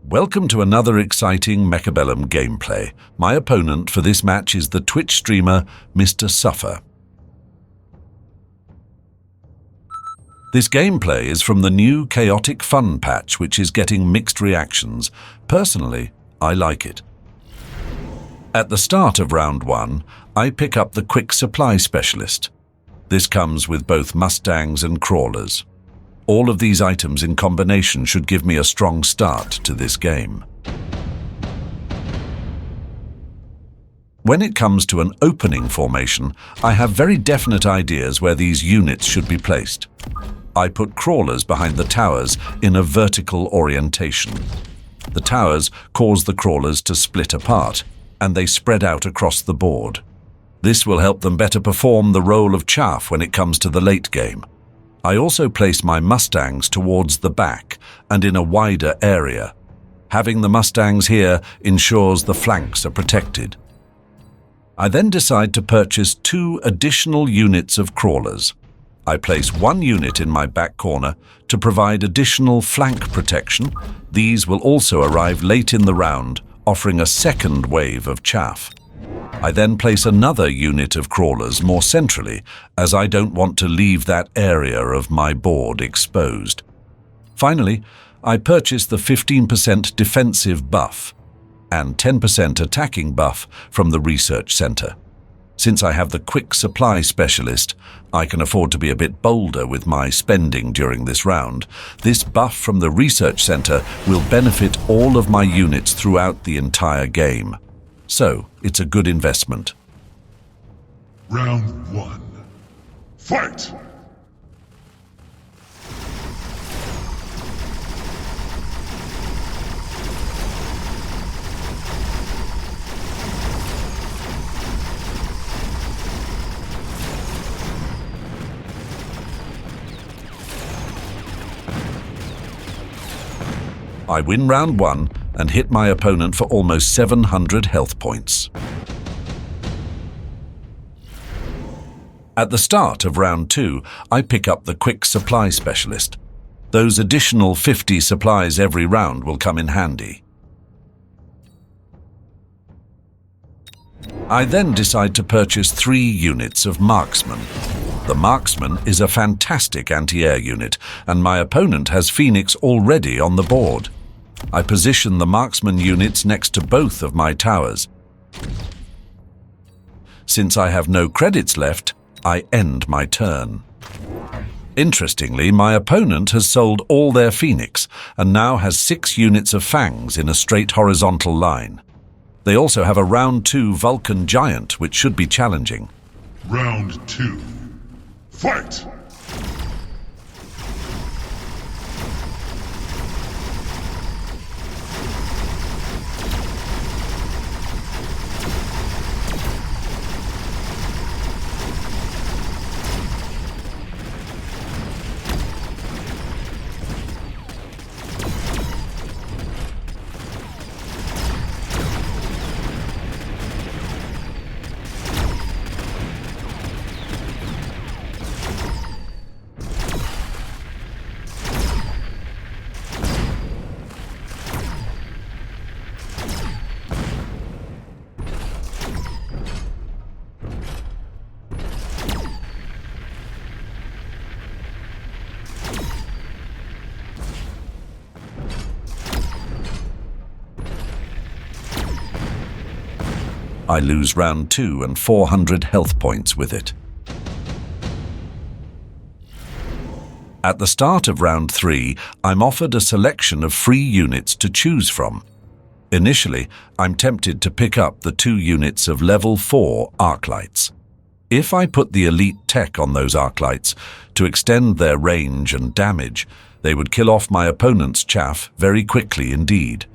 Welcome to another exciting Mechabellum gameplay. My opponent for this match is the Twitch streamer Mr. Suffer. This gameplay is from the new Chaotic Fun patch, which is getting mixed reactions. Personally, I like it. At the start of round 1, I pick up the Quick Supply Specialist. This comes with both Mustangs and Crawlers. All of these items in combination should give me a strong start to this game. When it comes to an opening formation, I have very definite ideas where these units should be placed. I put Crawlers behind the towers in a vertical orientation. The towers cause the Crawlers to split apart, and they spread out across the board. This will help them better perform the role of chaff when it comes to the late game. I also place my Mustangs towards the back and in a wider area. Having the Mustangs here ensures the flanks are protected. I then decide to purchase 2 additional units of Crawlers. I place 1 unit in my back corner to provide additional flank protection. These will also arrive late in the round, offering a second wave of chaff. I then place another unit of Crawlers more centrally, as I don't want to leave that area of my board exposed. Finally, I purchase the 15% defensive buff and 10% attacking buff from the research center. Since I have the Quick Supply Specialist, I can afford to be a bit bolder with my spending during this round. This buff from the research center will benefit all of my units throughout the entire game. So, it's a good investment. Round 1. Fight! I win round 1 and hit my opponent for almost 700 health points. At the start of round 2, I pick up the Quick Supply Specialist. Those additional 50 supplies every round will come in handy. I then decide to purchase 3 units of Marksman. The Marksman is a fantastic anti-air unit, and my opponent has Phoenix already on the board. I position the Marksman units next to both of my towers. Since I have no credits left, I end my turn. Interestingly, my opponent has sold all their Phoenix and now has 6 units of Fangs in a straight horizontal line. They also have a round 2 Vulcan Giant, which should be challenging. Round 2. Fight! I lose round 2 and 400 health points with it. At the start of round 3, I'm offered a selection of free units to choose from. Initially, I'm tempted to pick up the 2 units of level 4 arc lights. If I put the elite tech on those arc lights to extend their range and damage, they would kill off my opponent's chaff very quickly indeed.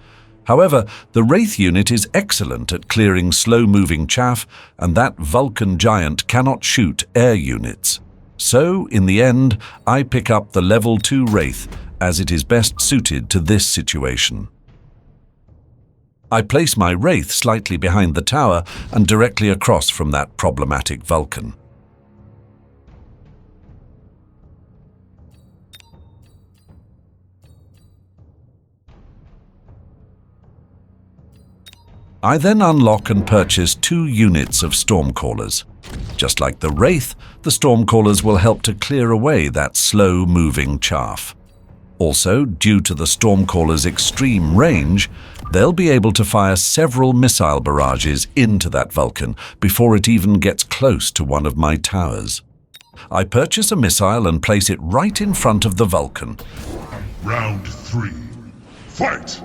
However, the Wraith unit is excellent at clearing slow-moving chaff, and that Vulcan Giant cannot shoot air units. So, in the end, I pick up the level 2 Wraith, as it is best suited to this situation. I place my Wraith slightly behind the tower and directly across from that problematic Vulcan. I then unlock and purchase 2 units of Stormcallers. Just like the Wraith, the Stormcallers will help to clear away that slow-moving chaff. Also, due to the Stormcallers' extreme range, they'll be able to fire several missile barrages into that Vulcan before it even gets close to one of my towers. I purchase a missile and place it right in front of the Vulcan. Round 3. Fight!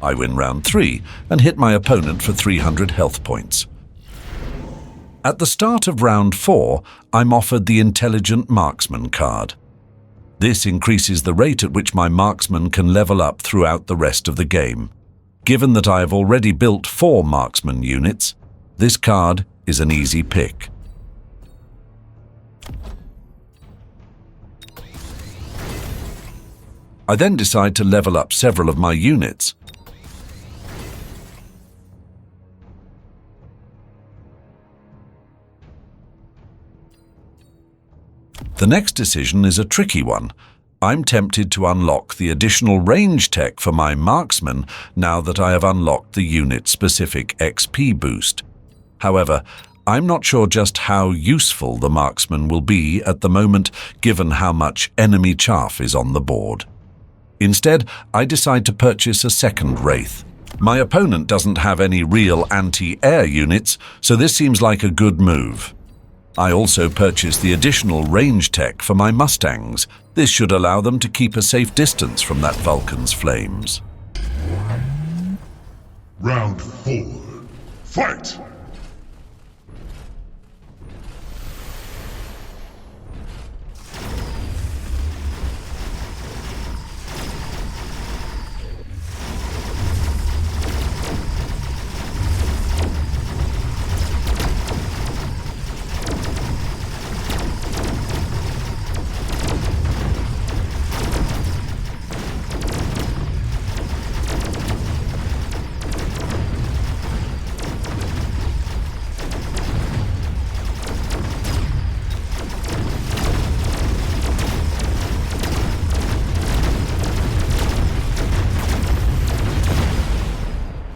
I win round 3 and hit my opponent for 300 health points. At the start of round 4, I'm offered the Intelligent Marksman card. This increases the rate at which my marksman can level up throughout the rest of the game. Given that I have already built 4 marksman units, this card is an easy pick. I then decide to level up several of my units. The next decision is a tricky one. I'm tempted to unlock the additional range tech for my marksman now that I have unlocked the unit-specific XP boost. However, I'm not sure just how useful the marksman will be at the moment given how much enemy chaff is on the board. Instead, I decide to purchase a second Wraith. My opponent doesn't have any real anti-air units, so this seems like a good move. I also purchased the additional range tech for my Mustangs. This should allow them to keep a safe distance from that Vulcan's flames. Round 4. Fight!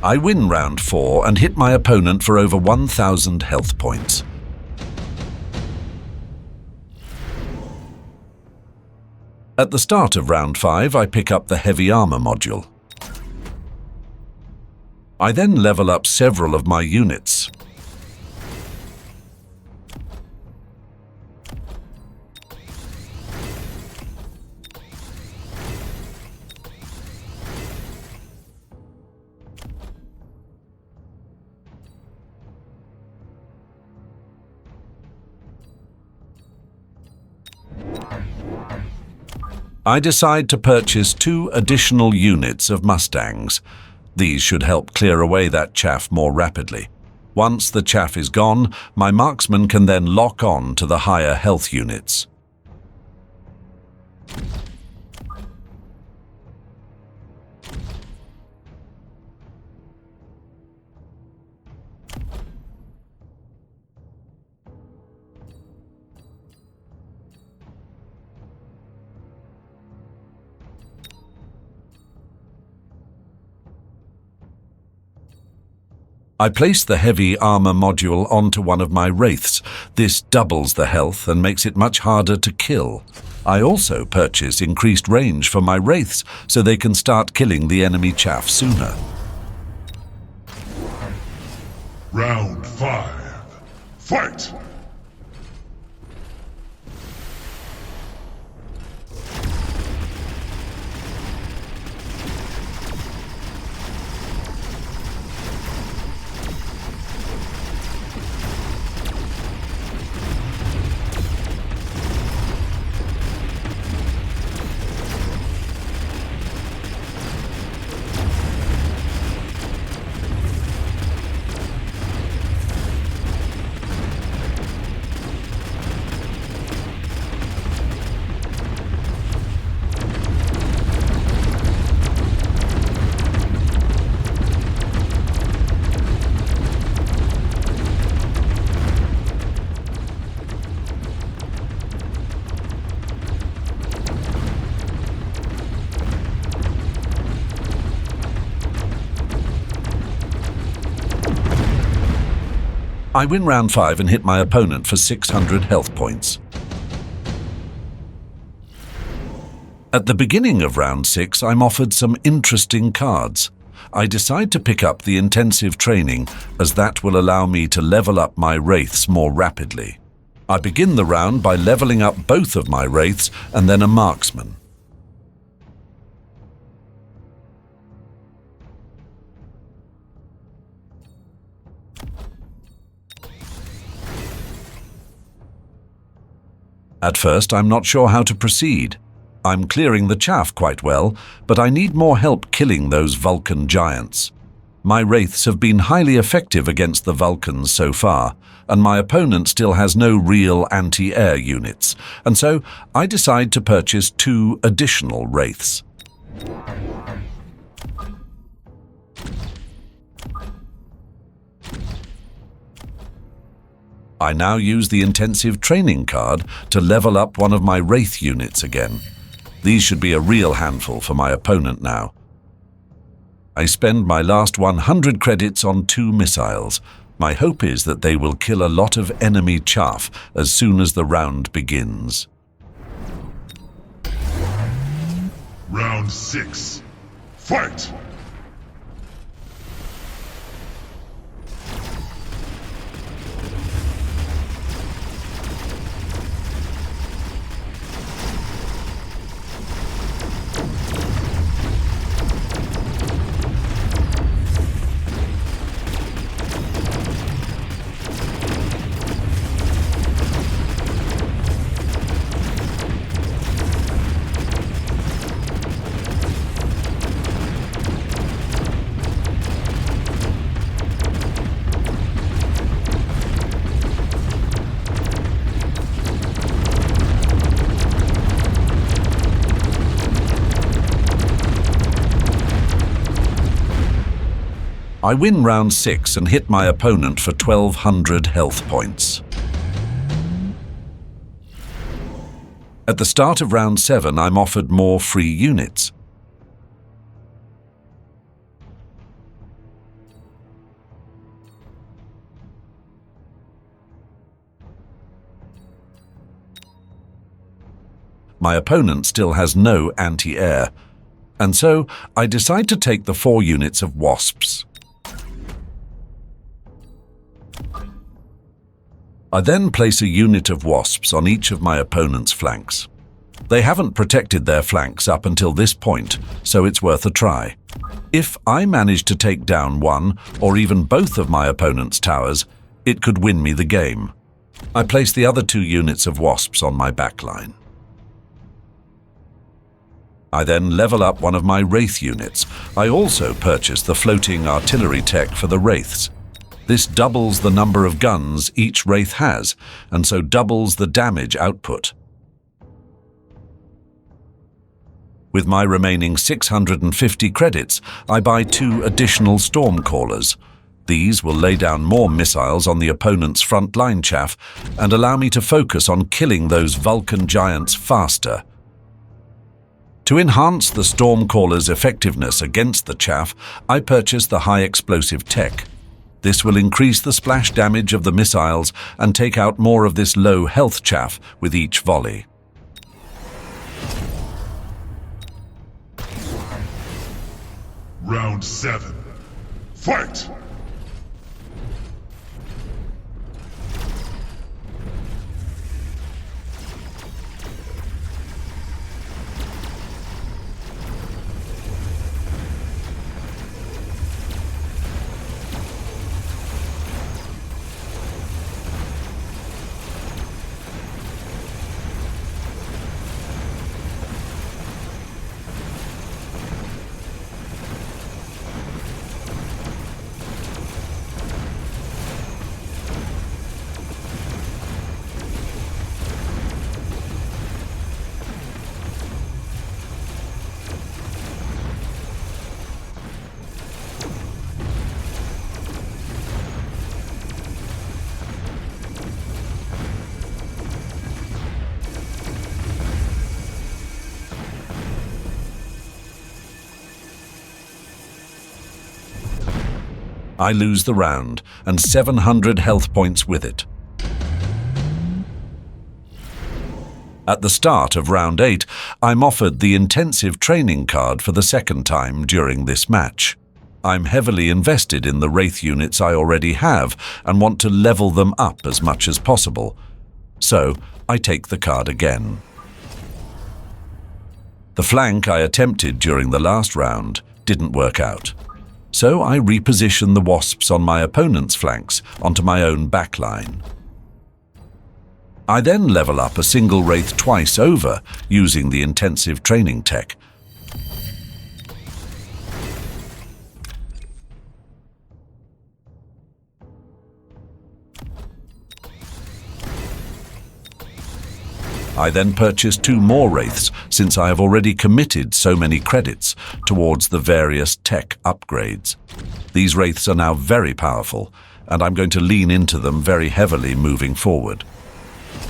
I win round 4 and hit my opponent for over 1,000 health points. At the start of round 5, I pick up the heavy armor module. I then level up several of my units. I decide to purchase 2 additional units of Mustangs. These should help clear away that chaff more rapidly. Once the chaff is gone, my marksman can then lock on to the higher health units. I place the heavy armor module onto one of my Wraiths. This doubles the health and makes it much harder to kill. I also purchase increased range for my Wraiths so they can start killing the enemy chaff sooner. Round 5. Fight! I win round 5 and hit my opponent for 600 health points. At the beginning of round 6, I'm offered some interesting cards. I decide to pick up the intensive training, as that will allow me to level up my wraiths more rapidly. I begin the round by leveling up both of my wraiths and then a marksman. At first, I'm not sure how to proceed. I'm clearing the chaff quite well, but I need more help killing those Vulcan giants. My wraiths have been highly effective against the Vulcans so far, and my opponent still has no real anti-air units, and so I decide to purchase 2 additional wraiths. I now use the intensive training card to level up one of my wraith units again. These should be a real handful for my opponent now. I spend my last 100 credits on 2 missiles. My hope is that they will kill a lot of enemy chaff as soon as the round begins. Round 6. Fight! I win round 6 and hit my opponent for 1200 health points. At the start of round 7, I'm offered more free units. My opponent still has no anti-air, and so I decide to take the 4 units of wasps. I then place a unit of wasps on each of my opponent's flanks. They haven't protected their flanks up until this point, so it's worth a try. If I manage to take down one or even both of my opponent's towers, it could win me the game. I place the other 2 units of wasps on my backline. I then level up one of my wraith units. I also purchase the floating artillery tech for the wraiths. This doubles the number of guns each wraith has, and so doubles the damage output. With my remaining 650 credits, I buy 2 additional Stormcallers. These will lay down more missiles on the opponent's front line chaff and allow me to focus on killing those Vulcan giants faster. To enhance the Stormcaller's effectiveness against the chaff, I purchase the high explosive tech. This will increase the splash damage of the missiles and take out more of this low health chaff with each volley. Round 7. Fight! I lose the round, and 700 health points with it. At the start of round 8, I'm offered the intensive training card for the second time during this match. I'm heavily invested in the Wraith units I already have and want to level them up as much as possible. So, I take the card again. The flank I attempted during the last round didn't work out. So I reposition the wasps on my opponent's flanks onto my own backline. I then level up a single Wraith twice over using the intensive training tech. I then purchase 2 more Wraiths since I have already committed so many credits towards the various tech upgrades. These Wraiths are now very powerful, and I'm going to lean into them very heavily moving forward.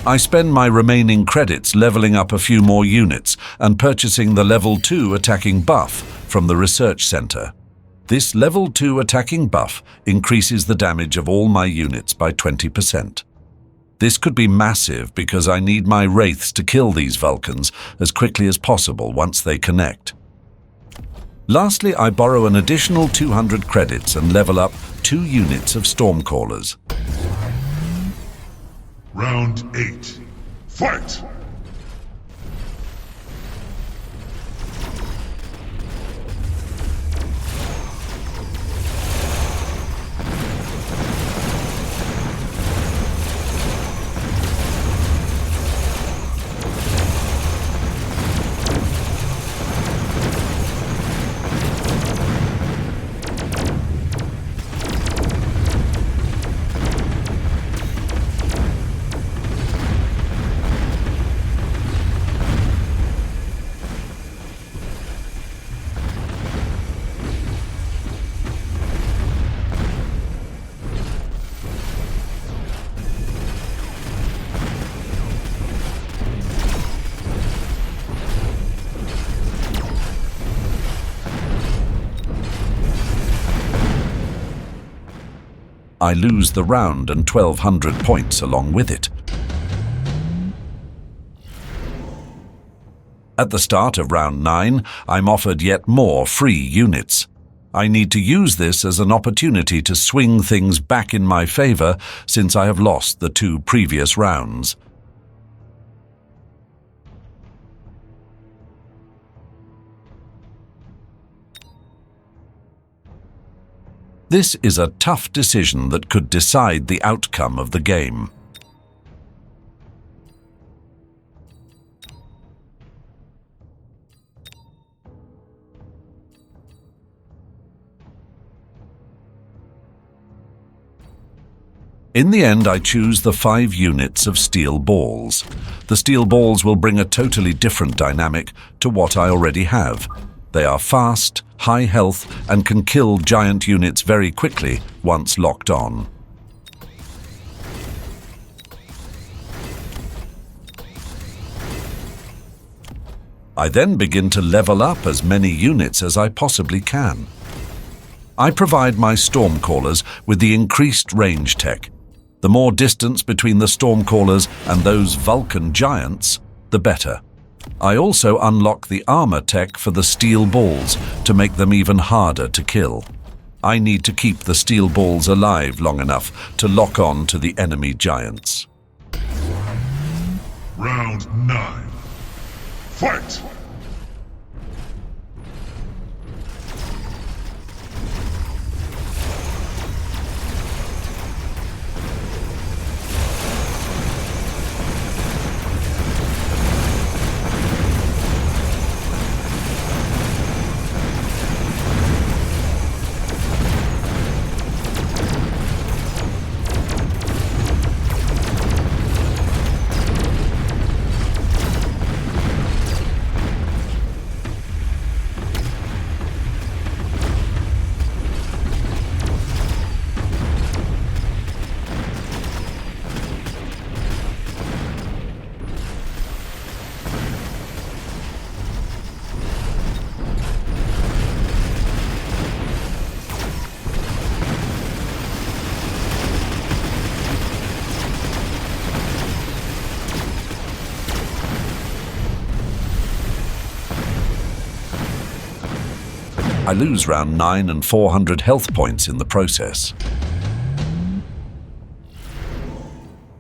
I spend my remaining credits leveling up a few more units and purchasing the level 2 attacking buff from the research center. This level 2 attacking buff increases the damage of all my units by 20%. This could be massive because I need my Wraiths to kill these Vulcans as quickly as possible once they connect. Lastly, I borrow an additional 200 credits and level up 2 units of Stormcallers. Round 8. Fight! I lose the round and 1,200 points along with it. At the start of round 9, I'm offered yet more free units. I need to use this as an opportunity to swing things back in my favor since I have lost the 2 previous rounds. This is a tough decision that could decide the outcome of the game. In the end, I choose the 5 units of steel balls. The steel balls will bring a totally different dynamic to what I already have. They are fast, high health, and can kill giant units very quickly once locked on. I then begin to level up as many units as I possibly can. I provide my Stormcallers with the increased range tech. The more distance between the Stormcallers and those Vulcan giants, the better. I also unlock the armor tech for the steel balls to make them even harder to kill. I need to keep the steel balls alive long enough to lock on to the enemy giants. Round 9. Fight! I lose round 9 and 400 health points in the process.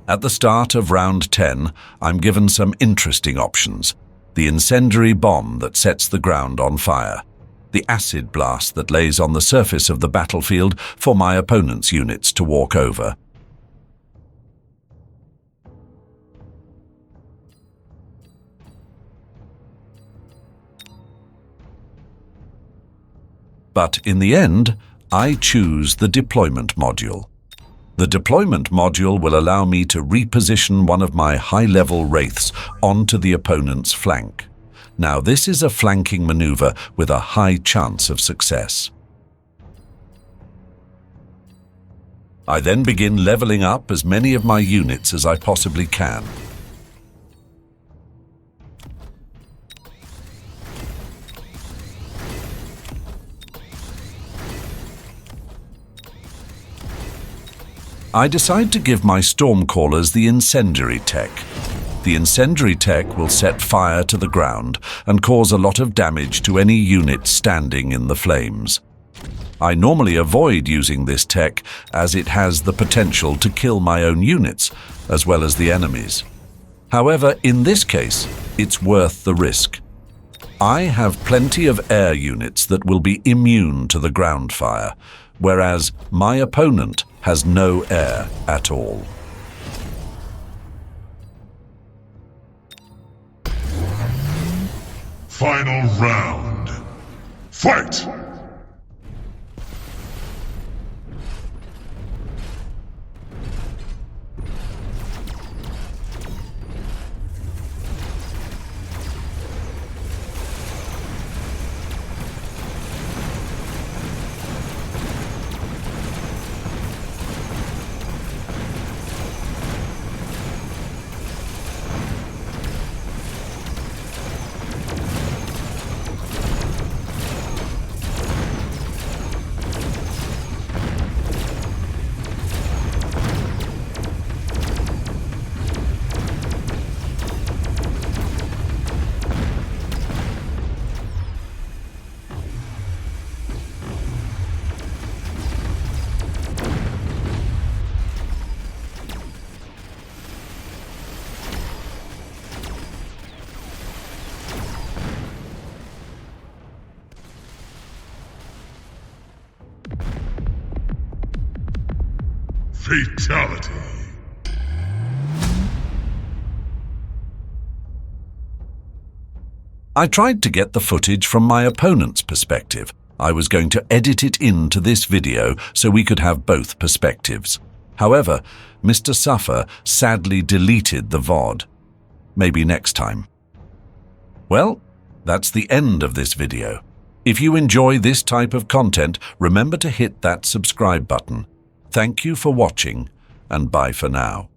At the start of round 10, I'm given some interesting options. The incendiary bomb that sets the ground on fire. The acid blast that lays on the surface of the battlefield for my opponent's units to walk over. But in the end, I choose the deployment module. The deployment module will allow me to reposition one of my high-level wraiths onto the opponent's flank. Now, this is a flanking maneuver with a high chance of success. I then begin leveling up as many of my units as I possibly can. I decide to give my Stormcallers the incendiary tech. The incendiary tech will set fire to the ground and cause a lot of damage to any unit standing in the flames. I normally avoid using this tech as it has the potential to kill my own units as well as the enemies. However, in this case, it's worth the risk. I have plenty of air units that will be immune to the ground fire, whereas my opponent has no air at all. Final round. Fight! Fatality. I tried to get the footage from my opponent's perspective. I was going to edit it into this video so we could have both perspectives. However, Mr. Suffer sadly deleted the VOD. Maybe next time. Well, that's the end of this video. If you enjoy this type of content, remember to hit that subscribe button. Thank you for watching, and bye for now.